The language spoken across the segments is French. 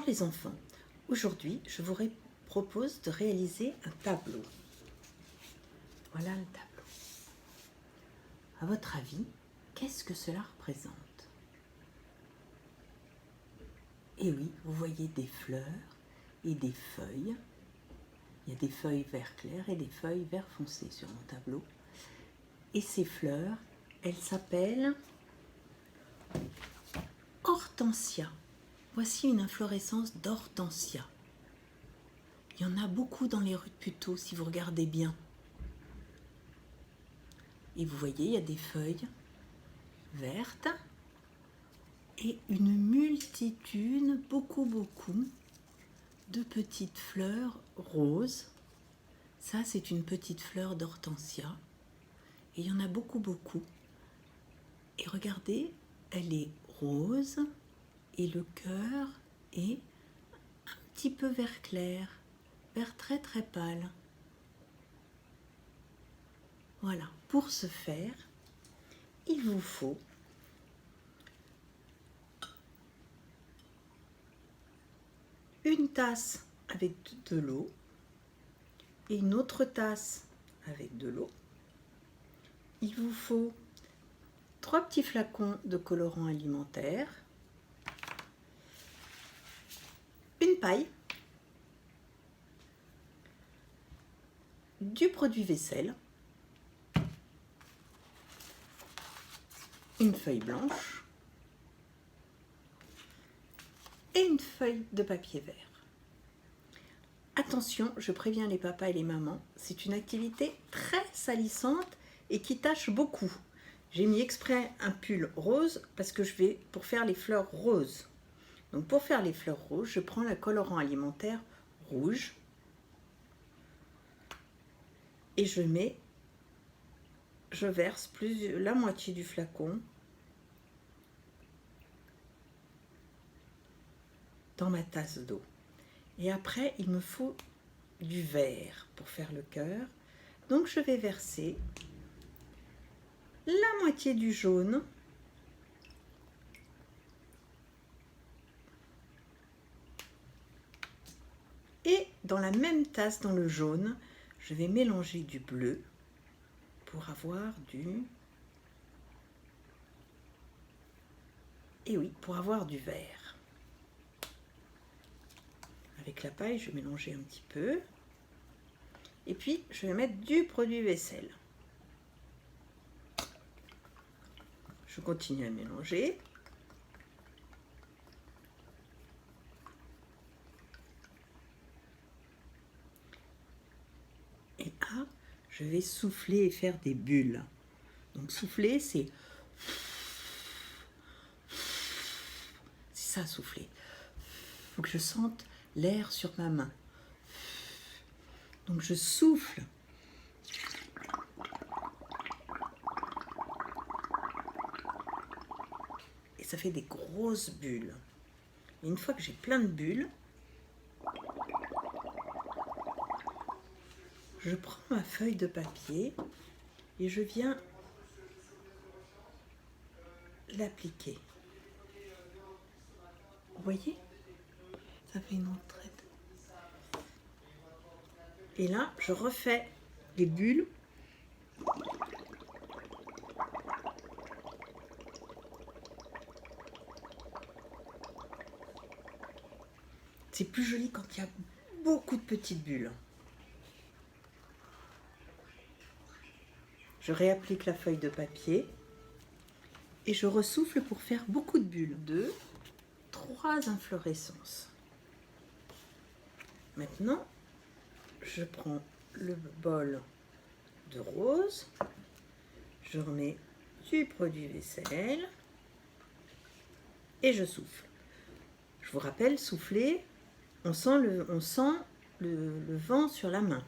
Pour les enfants, aujourd'hui, je vous propose de réaliser un tableau. Voilà le tableau. À votre avis, qu'est-ce que cela représente? Et oui, vous voyez des fleurs et des feuilles. Il y a des feuilles vert clair et des feuilles vert foncé sur mon tableau. Et ces fleurs, elles s'appellent hortensia. Voici une inflorescence d'hortensia. Il y en a beaucoup dans les rues de Puteaux si vous regardez bien. Et vous voyez, il y a des feuilles vertes et une multitude, beaucoup de petites fleurs roses. Ça, c'est une petite fleur d'hortensia. Et il y en a beaucoup. Et regardez, elle est rose et le cœur est un petit peu vert clair, vert très pâle. Voilà, pour ce faire, il vous faut une tasse avec de l'eau et une autre tasse avec de l'eau. Il vous faut 3 petits flacons de colorant alimentaire, une paille, du produit vaisselle, une feuille blanche et une feuille de papier vert. Attention, je préviens les papas et les mamans, c'est une activité très salissante et qui tâche beaucoup. J'ai mis exprès un pull rose parce que je vais pour faire les fleurs roses. Donc pour faire les fleurs roses, je prends le colorant alimentaire rouge et je verse la moitié du flacon dans ma tasse d'eau. Et après, il me faut du vert pour faire le cœur. Donc je vais verser la moitié du jaune et dans la même tasse, dans le jaune, je vais mélanger du bleu pour avoir pour avoir du vert. Avec la paille, je vais mélanger un petit peu. Et puis, je vais mettre du produit vaisselle. Je continue à mélanger. Et là, je vais souffler et faire des bulles. Donc souffler, c'est ça, souffler. Il faut que je sente l'air sur ma main. Donc je souffle. Et ça fait des grosses bulles. Et une fois que j'ai plein de bulles, je prends ma feuille de papier et je viens l'appliquer. Vous voyez? Ça fait une autre traite. Et là, je refais les bulles. C'est plus joli quand il y a beaucoup de petites bulles. Je réapplique la feuille de papier et je ressouffle pour faire beaucoup de bulles. 2, 3 inflorescences. Maintenant, je prends le bol de rose, je remets du produit vaisselle et je souffle. Je vous rappelle, souffler, on sent le vent sur la main.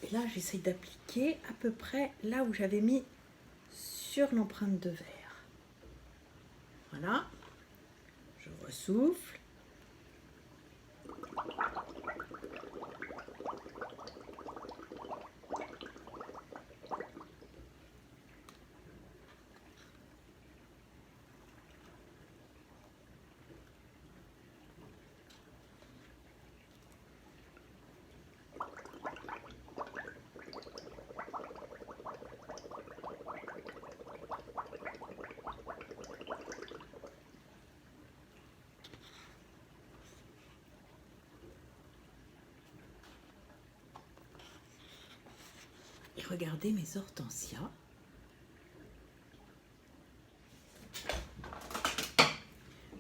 Et là, j'essaye d'appliquer à peu près là où j'avais mis sur l'empreinte de verre. Voilà. souffle. Et regardez mes hortensias.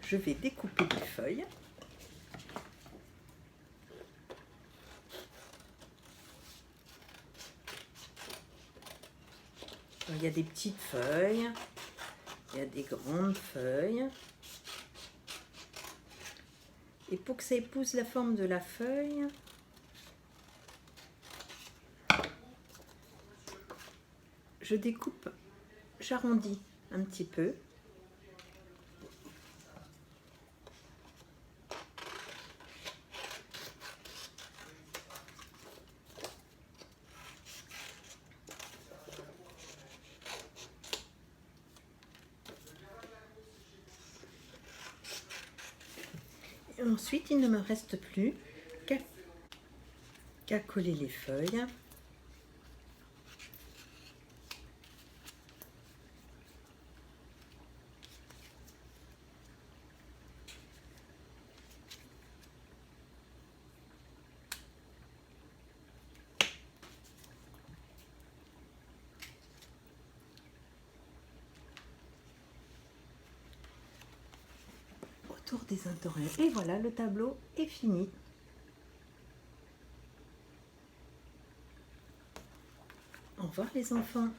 Je vais découper les feuilles. Alors, il y a des petites feuilles, il y a des grandes feuilles. Et pour que ça épouse la forme de la feuille, je découpe, j'arrondis un petit peu. Et ensuite, il ne me reste plus qu'à coller les feuilles. Autour des intérêts. Et voilà, le tableau est fini. Au revoir les enfants.